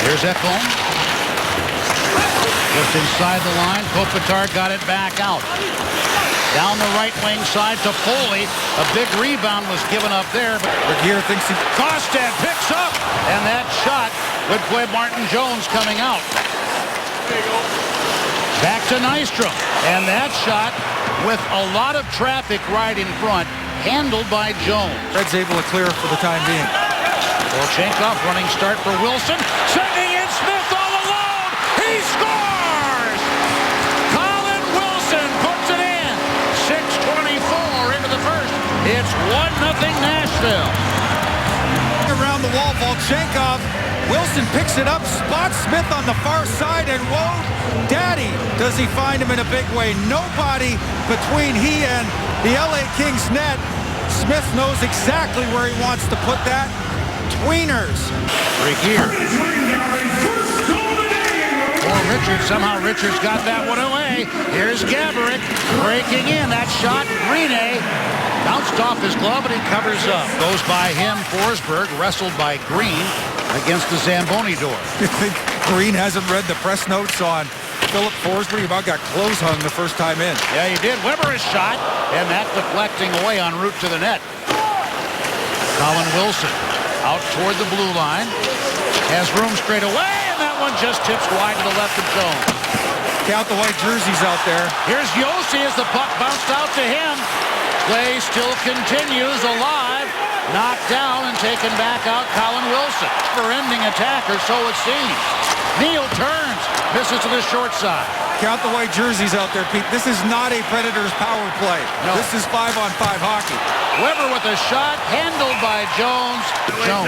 Here's Ekholm. Just inside the line. Kopitar got it back out. Down the right wing side to Foley. A big rebound was given up there. But Regehr thinks he... Kostad picks up. And that shot would play Martin Jones coming out. Back to Nystrom. And that shot with a lot of traffic right in front. Handled by Jones. Red's able to clear for the time being. Volchenkov running start for Wilson. Sending in Smith all alone. He scores! Colin Wilson puts it in. 6:24 into the first. It's 1-0 Nashville. Around the wall, Volchenkov. Wilson picks it up, spots Smith on the far side, and whoa, daddy, does he find him in a big way. Nobody between he and the LA Kings net. Smith knows exactly where he wants to put that. Tweeners. Regehr. For Richards. Somehow Richards got that one away. Here's Gaborik breaking in. That shot, Greene bounced off his glove, and he covers up. Goes by him, Forsberg, wrestled by Green against the Zamboni door. You think Green hasn't read the press notes on Philip Forsberg? He about got clothes hung the first time in. Yeah, he did. Weber is shot, and that deflecting away en route to the net. Colin Wilson out toward the blue line. Has room straight away, and that one just tips wide to the left of Jones. Count the white jerseys out there. Here's Josi as the puck bounced out to him. Play still continues alive. Knocked down and taken back out Colin Wilson. For-ending attacker, so it seems. Neal turns, misses to the short side. Count the white jerseys out there, Pete. This is not a Predators power play. No. This is 5-on-5 hockey. Weber with a shot, handled by Jones. Jones.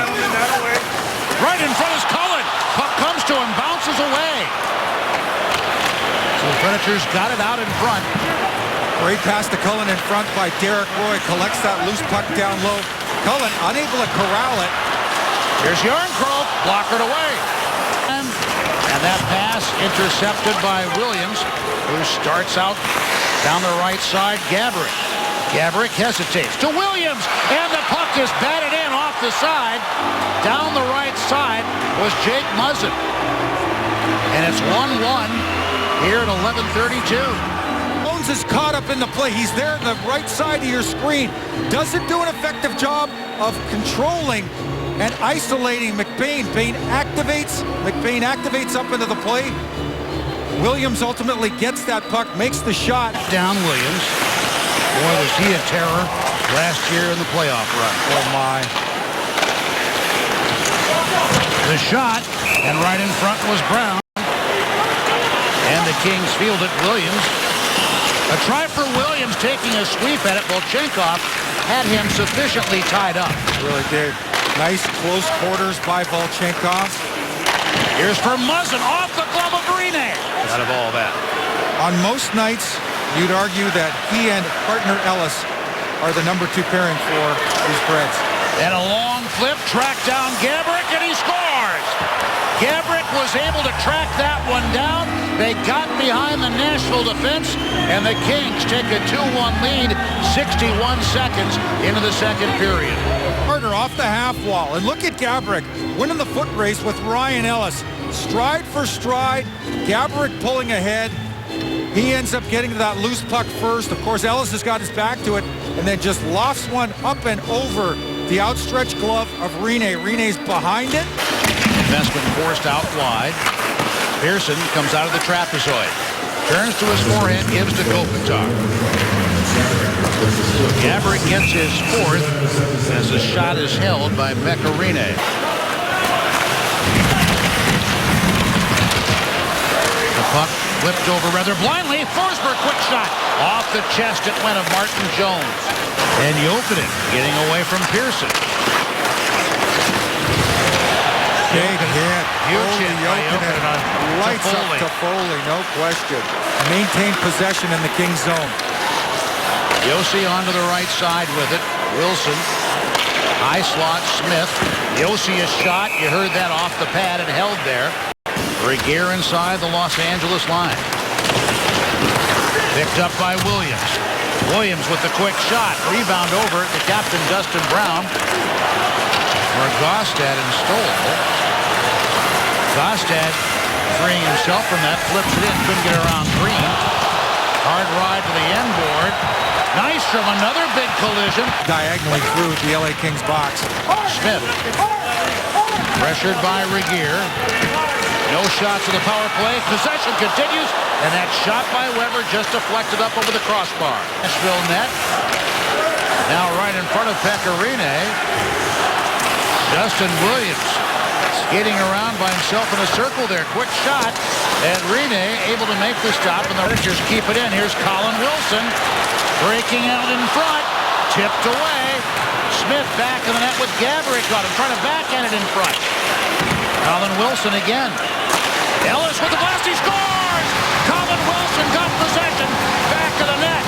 Right in front is Cullen. Puck comes to him, bounces away. So the Predators got it out in front. Great pass to Cullen in front by Derek Roy. Collects that loose puck down low. Cullen unable to corral it. Here's Järnkrok, blockered away. And that pass intercepted by Williams, who starts out down the right side. Gaborik. Gaborik hesitates to Williams, and the puck is batted in off the side. Down the right side was Jake Muzzin. And it's 1-1 here at 11:32. Jones is caught up in the play. He's there on the right side of your screen. Doesn't do an effective job of controlling and isolating McBain. McBain activates up into the play. Williams ultimately gets that puck, makes the shot. Down Williams. Boy, was he a terror last year in the playoff run. Oh, my. The shot, and right in front was Brown. And the Kings field it. Williams. A try for Williams, taking a sweep at it. Volchenkov had him sufficiently tied up. Really did. Nice close quarters by Volchenkov. Here's for Muzzin, off the glove of Greene. Out of all that. On most nights, you'd argue that he and partner Ellis are the number 2 pairing for these Preds. And a long flip, track down Gaborik, and he scores! Gaborik was able to track that one down. They got behind the Nashville defense, and the Kings take a 2-1 lead, 61 seconds into the second period. Partner off the half wall, and look at Gaborik winning the foot race with Ryan Ellis. Stride for stride, Gaborik pulling ahead. He ends up getting to that loose puck first. Of course, Ellis has got his back to it, and then just lofts one up and over the outstretched glove of Rinne. Rinne's behind it. Investment forced out wide. Pearson comes out of the trapezoid. Turns to his forehand, gives to Kopitar. Gaborik gets his fourth as the shot is held by Pekka Rinne. The puck whipped over rather blindly. Forsberg, quick shot. Off the chest it went of Martin Jones. And Jokinen getting away from Pearson. Big hit. Huge hit by Jokinen. Lights up to Foley, no question. Maintained possession in the Kings zone. Josi onto the right side with it. Wilson. High slot Smith. Josi is shot. You heard that off the pad and held there. Regehr inside the Los Angeles line. Picked up by Williams. Williams with the quick shot. Rebound over to captain Dustin Brown. For Gaustad and Stoll. Gostad freeing himself from that, flips it in, couldn't get around Green. Hard ride to the end board. Nystrom, another big collision. Diagonally through the LA Kings box. Smith, pressured by Regier. No shots of the power play. Possession continues, and that shot by Weber just deflected up over the crossbar. Nashville net. Now right in front of Pecorine. Justin Williams skating around by himself in a circle there. Quick shot, and Rene able to make the stop, and the Rangers keep it in. Here's Colin Wilson breaking out in front. Tipped away. Smith back in the net with Gaborik on him, trying to backhand it in front. Colin Wilson again. Ellis with the blast, he scores! Colin Wilson got possession, back of the net.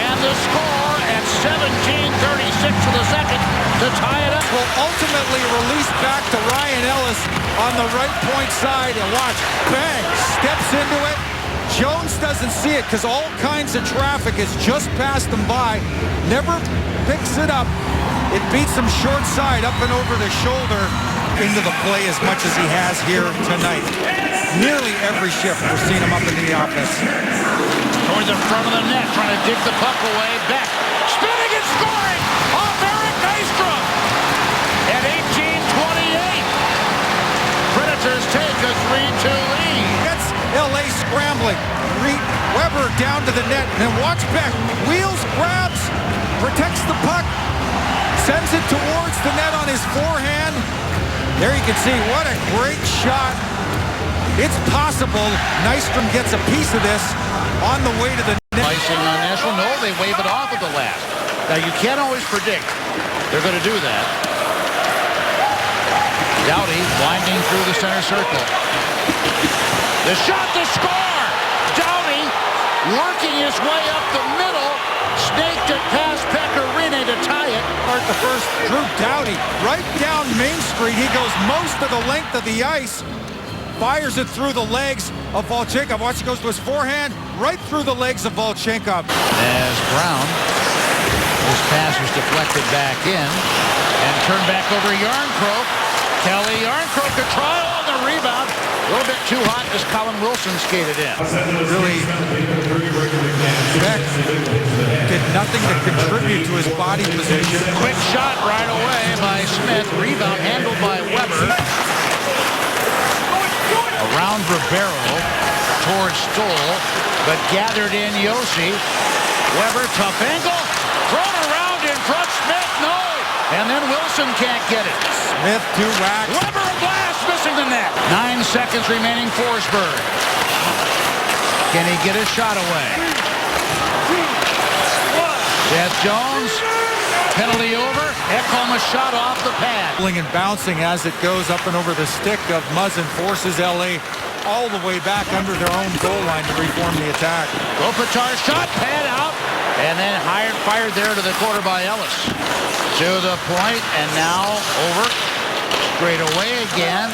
And the score at 17:36 of the second to tie it up. Will ultimately release back to Ryan Ellis on the right point side, and watch, bang, steps into it. Jones doesn't see it because all kinds of traffic has just passed him by. Never picks it up. It beats him short side up and over the shoulder into the play as much as he has here tonight. Nearly every shift we're seeing him up into the offense. Towards the front of the net, trying to dig the puck away. Beck spinning and scoring off Eric Nystrom at 18:28. Predators take a 3-2 lead. Gets LA scrambling. Weber down to the net, and then watch Beck. Wheels, grabs, protects the puck, sends it towards the net on his forehand. There you can see what a great shot. It's possible Nystrom gets a piece of this on the way to the net. Icing on Nashville. No, they wave it off at the last. Now, you can't always predict they're going to do that. Doughty winding through the center circle. The shot to score! Doughty working his way up the middle. Snaked it past Pecorine to tie it. Start the first, Drew Doughty right down Main Street. He goes most of the length of the ice. Fires it through the legs of Volchenkov. Watch, he goes to his forehand, right through the legs of Volchenkov. As Brown, his pass was deflected back in and turned back over Yarncroke. Kelly Yarncroke could try on the rebound. A little bit too hot as Colin Wilson skated in. Really, Beck did nothing to contribute to his body position. Quick shot right away by Smith. Rebound handled by Weber. Around Ribeiro towards Stoll, but gathered in Yossi. Weber, tough angle, thrown around in front. Smith, no, and then Wilson can't get it. Smith to whack. Weber, a blast, missing the net. 9 seconds remaining. Forsberg. Can he get his shot away? Seth Jones. Penalty over. Ekholm, a shot off the pad. And bouncing as it goes up and over the stick of Muzzin, forces LA all the way back under their own goal line to reform the attack. Kopitar shot, pad out, and then fired there to the corner by Ellis. To the point, and now over. Straight away again.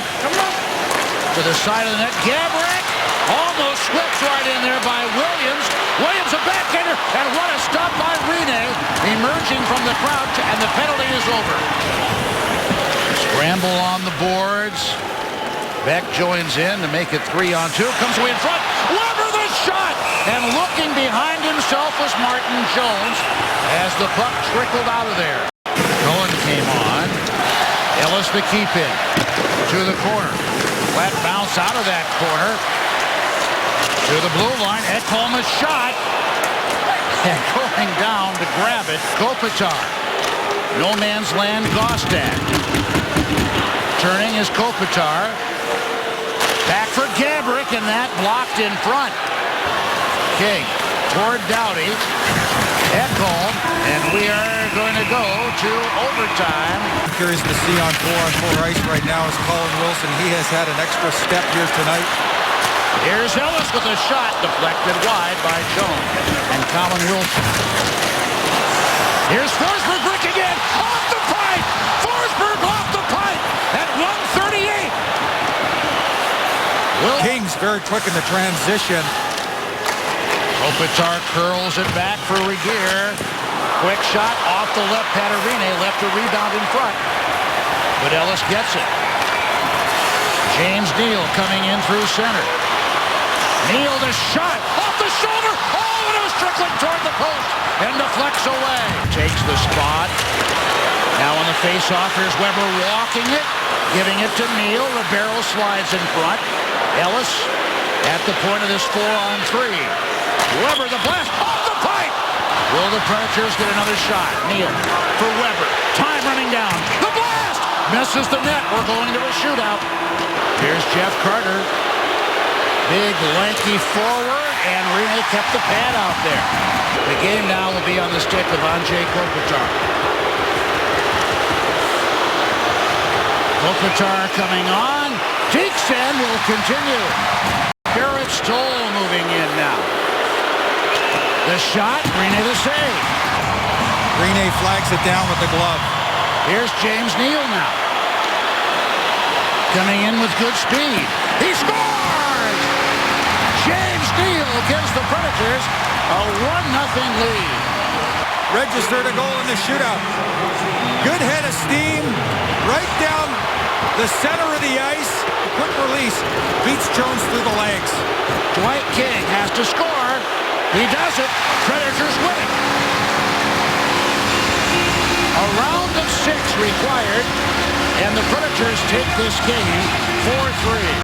To the side of the net. Gaborik almost slips right in there by Williams. Williams a backhander, and what a stop by Rene, emerging from the crouch, and the penalty is over. Scramble on the boards. Beck joins in to make it 3-on-2. Comes away in front. Weber the shot, and looking behind himself was Martin Jones as the puck trickled out of there. Cohen came on. Ellis the keep in to the corner. Flat bounce out of that corner. To the blue line, Ekholm a shot. And going down to grab it, Kopitar. No man's land, Gostad. Turning is Kopitar. Back for Gaborik, and that blocked in front. King toward Doughty. Ekholm, and we are going to go to overtime. Curious to see on 4-on-4 ice right now is Colin Wilson. He has had an extra step here tonight. Here's Ellis with a shot deflected wide by Jones and Colin Wilson. Here's Forsberg breaking in off the pipe. Forsberg off the pipe at 1:38. Kings very quick in the transition. Kopitar curls it back for Regier. Quick shot off the left. Pecorine left the rebound in front, but Ellis gets it. James Neal coming in through center. Neal, the shot off the shoulder. Oh, and it was trickling toward the post and deflects away. Takes the spot. Now on the face-off, here's Weber walking it, giving it to Neal. Ribeiro slides in front. Ellis at the point of this 4-on-3. Weber, the blast off the pipe. Will the Predators get another shot? Neal for Weber. Time running down. The blast misses the net. We're going to a shootout. Here's Jeff Carter. Big, lanky forward, and Rene kept the pad out there. The game now will be on the stick of Anze Kopitar. Kopitar coming on. Deeksen will continue. Barrett Stoll moving in now. The shot, Rene the save. Rene flags it down with the glove. Here's James Neal now. Coming in with good speed. He scores! James Neal gives the Predators a 1-0 lead. Registered a goal in the shootout. Good head of steam. Right down the center of the ice. Quick release. Beats Jones through the legs. Dwight King has to score. He does it. Predators win it. A round of 6 required, and the Predators take this game 4-3.